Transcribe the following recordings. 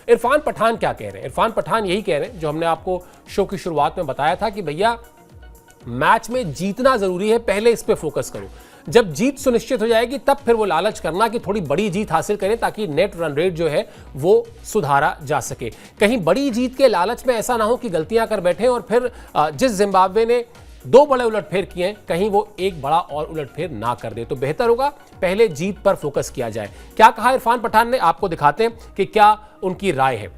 इरफान पठान क्या कह रहे हैं? इरफान पठान यही कह रहे हैं जो हमने आपको शो की शुरुआत में बताया था कि भैया मैच में जीतना जरूरी है, पहले इस पे फोकस करो। जब जीत सुनिश्चित हो जाएगी तब फिर वो लालच करना कि थोड़ी बड़ी जीत हासिल करें ताकि नेट रन रेट जो है वो सुधारा जा सके। कहीं बड़ी जीत के लालच में ऐसा ना हो कि गलतियां कर बैठे और फिर जिस जिम्बाब्वे ने 2 बड़े उलटफेर किए हैं कहीं वो एक बड़ा और उलटफेर ना कर दे। तो बेहतर होगा पहले जीत पर फोकस किया जाए। क्या कहा इरफान पठान ने, आपको दिखाते हैं कि क्या उनकी राय है।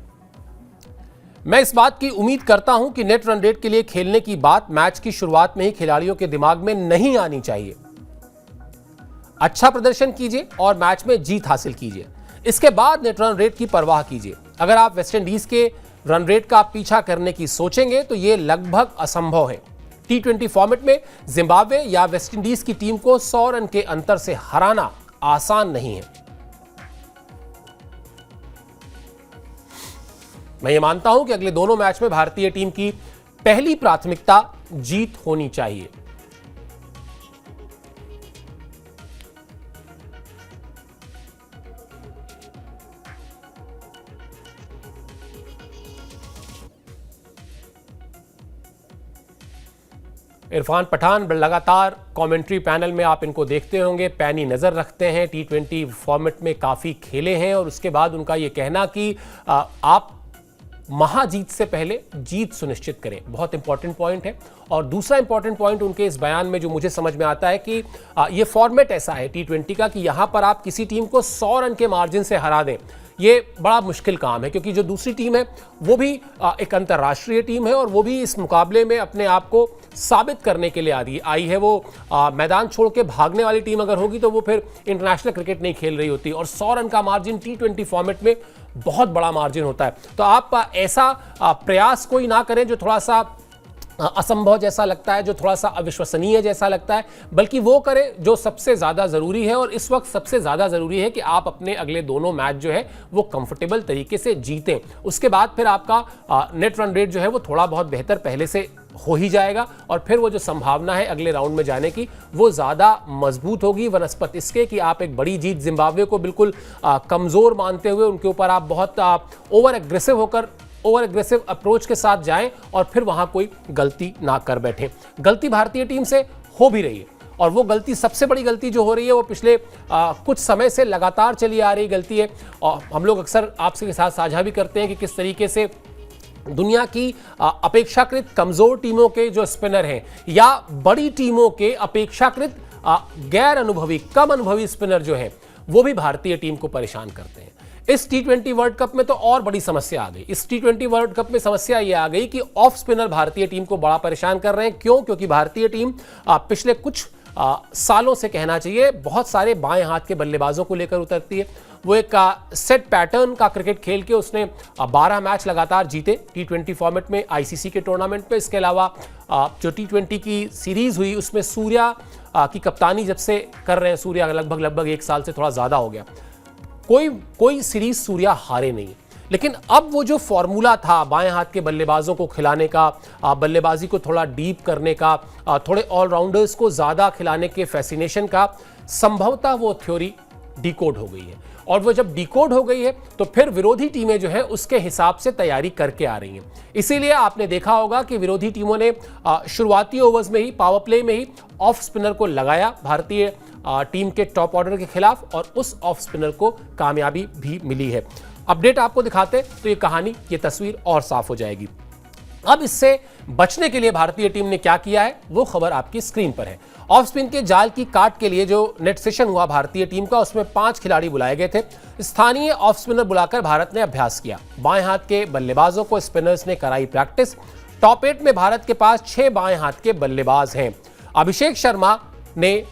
मैं इस बात की उम्मीद करता हूं कि नेट रन रेट के लिए खेलने की बात मैच की शुरुआत में ही खिलाड़ियों के दिमाग में नहीं आनी चाहिए। अच्छा प्रदर्शन कीजिए और मैच में जीत हासिल कीजिए, इसके बाद नेट रन रेट की परवाह कीजिए। अगर आप वेस्टइंडीज के रन रेट का पीछा करने की सोचेंगे तो यह लगभग असंभव है। T20 फॉर्मेट में जिम्बाब्वे या वेस्टइंडीज की टीम को 100 रन के अंतर से हराना आसान नहीं है। मैं ये मानता हूं कि अगले दोनों मैच में भारतीय टीम की पहली प्राथमिकता जीत होनी चाहिए। इरफान पठान लगातार कमेंट्री पैनल में आप इनको देखते होंगे, पैनी नज़र रखते हैं। T20 फॉर्मेट में काफ़ी खेले हैं और उसके बाद उनका ये कहना कि आप महाजीत से पहले जीत सुनिश्चित करें, बहुत इंपॉर्टेंट पॉइंट है। और दूसरा इंपॉर्टेंट पॉइंट उनके इस बयान में जो मुझे समझ में आता है कि ये फॉर्मेट ऐसा है T20 का कि यहाँ पर आप किसी टीम को 100 रन के मार्जिन से हरा दें, ये बड़ा मुश्किल काम है, क्योंकि जो दूसरी टीम है वो भी एक अंतर्राष्ट्रीय टीम है और वो भी इस मुकाबले में अपने आप को साबित करने के लिए आई है। वो मैदान छोड़ के भागने वाली टीम अगर होगी तो वो फिर इंटरनेशनल क्रिकेट नहीं खेल रही होती। और 100 रन का मार्जिन T20 फॉर्मेट में बहुत बड़ा मार्जिन होता है। तो आप ऐसा प्रयास कोई ना करें जो थोड़ा सा असंभव जैसा लगता है, जो थोड़ा सा अविश्वसनीय जैसा लगता है, बल्कि वो करें जो सबसे ज़्यादा ज़रूरी है। और इस वक्त सबसे ज़्यादा ज़रूरी है कि आप अपने अगले दोनों मैच जो है वो कंफर्टेबल तरीके से जीतें। उसके बाद फिर आपका नेट रन रेट जो है वो थोड़ा बहुत बेहतर पहले से हो ही जाएगा और फिर वो जो संभावना है अगले राउंड में जाने की वो ज़्यादा मजबूत होगी, बनस्पत इसके कि आप एक बड़ी जीत जिम्बाब्वे को बिल्कुल कमज़ोर मानते हुए उनके ऊपर आप बहुत ओवर एग्रेसिव अप्रोच के साथ जाएं और फिर वहां कोई गलती ना कर बैठे। गलती भारतीय टीम से हो भी रही है और वो गलती, सबसे बड़ी गलती जो हो रही है वो पिछले कुछ समय से लगातार चली आ रही गलती है। और हम लोग अक्सर आपसे के साथ साझा भी करते हैं कि किस तरीके से दुनिया की अपेक्षाकृत कमज़ोर टीमों के जो स्पिनर हैं या बड़ी टीमों के अपेक्षाकृत गैर अनुभवी, कम अनुभवी स्पिनर जो हैं वो भी भारतीय टीम को परेशान करते हैं। इस T20 वर्ल्ड कप में तो और बड़ी समस्या आ गई। इस T20 वर्ल्ड कप में समस्या ये आ गई कि ऑफ स्पिनर भारतीय टीम को बड़ा परेशान कर रहे हैं। क्यों? क्योंकि भारतीय टीम पिछले कुछ सालों से कहना चाहिए बहुत सारे बाएं हाथ के बल्लेबाजों को लेकर उतरती है। वो एक सेट पैटर्न का क्रिकेट खेल के उसने 12 मैच लगातार जीते T20 फॉर्मेट में ICC के टूर्नामेंट पे। इसके अलावा जो T20 की सीरीज हुई उसमें सूर्या की कप्तानी जब से कर रहे हैं, सूर्या लगभग 1 साल से थोड़ा ज़्यादा हो गया, कोई सीरीज सूर्या हारे नहीं। लेकिन अब वो जो फॉर्मूला था बाएं हाथ के बल्लेबाजों को खिलाने का, बल्लेबाजी को थोड़ा डीप करने का, थोड़े ऑलराउंडर्स को ज़्यादा खिलाने के फैसिनेशन का, संभवतः वो थ्योरी डिकोड हो गई है। और वो जब डिकोड हो गई है तो फिर विरोधी टीमें जो है उसके हिसाब से तैयारी करके आ रही हैं। इसीलिए आपने देखा होगा कि विरोधी टीमों ने शुरुआती ओवर्स में ही, पावर प्ले में ही ऑफ स्पिनर को लगाया भारतीय टीम के टॉप ऑर्डर के खिलाफ और उस ऑफ स्पिनर को कामयाबी भी मिली है। अपडेट आपको दिखाते तो ये कहानी, ये तस्वीर और साफ हो जाएगी। अब इससे बचने के लिए भारतीय टीम ने क्या किया है वो खबर आपकी स्क्रीन पर है। ऑफ स्पिन के जाल की काट के लिए जो नेट सेशन हुआ भारतीय टीम का, उसमें 5 खिलाड़ी बुलाए गए थे। स्थानीय ऑफ स्पिनर बुलाकर भारत ने अभ्यास किया। बाएं हाथ के बल्लेबाजों को स्पिनर्स ने कराई प्रैक्टिस। टॉप 8 में भारत के पास 6 बाएं हाथ के बल्लेबाज हैं। अभिषेक शर्मा ने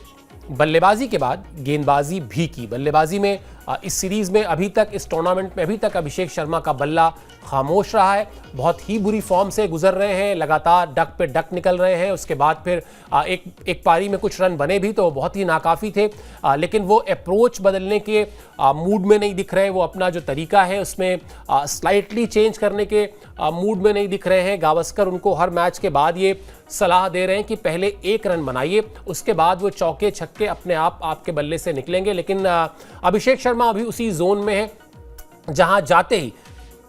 बल्लेबाजी के बाद गेंदबाजी भी की। बल्लेबाजी में इस सीरीज में अभी तक, इस टूर्नामेंट में अभी तक अभिषेक शर्मा का बल्ला खामोश रहा है। बहुत ही बुरी फॉर्म से गुजर रहे हैं, लगातार डक पे डक निकल रहे हैं। उसके बाद फिर एक पारी में कुछ रन बने भी तो बहुत ही नाकाफी थे, लेकिन वो अप्रोच बदलने के मूड में नहीं दिख रहे। वो अपना जो तरीका है उसमें स्लाइटली चेंज करने के मूड में नहीं दिख रहे हैं। गावस्कर उनको हर मैच के बाद ये सलाह दे रहे हैं कि पहले 1 रन बनाइए, उसके बाद वो चौके छक्के अपने आप आपके बल्ले से निकलेंगे। लेकिन अभिषेक शर्मा अभी उसी जोन में है जहां जाते ही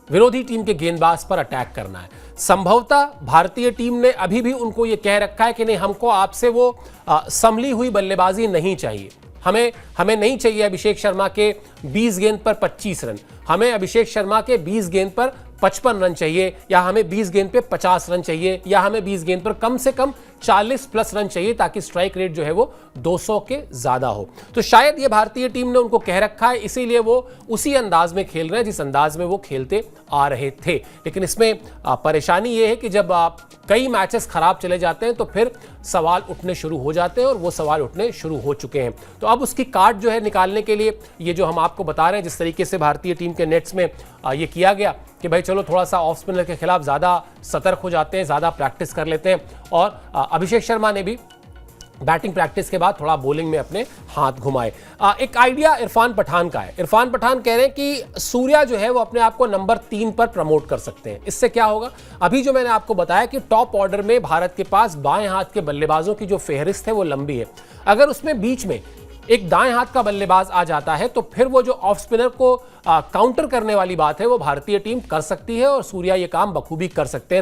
विरोधी टीम के गेंदबाज पर अटैक करना है। संभवतः भारतीय टीम ने अभी भी उनको ये कह रखा है कि नहीं, हमको आपसे वो संभली हुई बल्लेबाजी नहीं चाहिए। हमें नहीं चाहिए अभिषेक शर्मा के 20 गेंद पर 25 रन, हमें अभिषेक शर्मा के 20 गेंद पर 55 रन चाहिए, या हमें 20 गेंद पे 50 रन चाहिए, या हमें 20 गेंद पर कम से कम 40 प्लस रन चाहिए, ताकि स्ट्राइक रेट जो है वो 200 के ज्यादा हो। तो शायद ये भारतीय टीम ने उनको कह रखा है, इसीलिए वो उसी अंदाज में खेल रहे हैं जिस अंदाज में वो खेलते आ रहे थे। लेकिन इसमें परेशानी ये है कि जब कई मैचेस खराब चले जाते हैं तो फिर सवाल उठने शुरू हो जाते हैं, और वो सवाल उठने शुरू हो चुके हैं। तो अब उसकी काट जो है निकालने के लिए ये जो हम आपको बता रहे हैं, जिस तरीके से भारतीय टीम के नेट्स में ये किया गया कि भाई चलो थोड़ा सा ऑफ स्पिनर के खिलाफ ज़्यादा सतर्क हो जाते हैं, ज़्यादा प्रैक्टिस कर लेते हैं। और अभिषेक शर्मा ने भी बैटिंग प्रैक्टिस के बाद थोड़ा बॉलिंग में अपने हाथ घुमाए। एक आइडिया इरफान पठान का है। इरफान पठान कह रहे हैं कि सूर्या जो है वो अपने आप को नंबर 3 पर प्रमोट कर सकते हैं। इससे क्या होगा, अभी जो मैंने आपको बताया कि टॉप ऑर्डर में भारत के पास बाएं हाथ के बल्लेबाजों की जो फेहरिस्त है वो लंबी है। अगर उसमें बीच में एक दाएं हाथ का बल्लेबाज आ जाता है तो फिर वो जो ऑफ स्पिनर को काउंटर करने वाली बात है वो भारतीय टीम कर सकती है, और सूर्या ये काम बखूबी कर सकते हैं।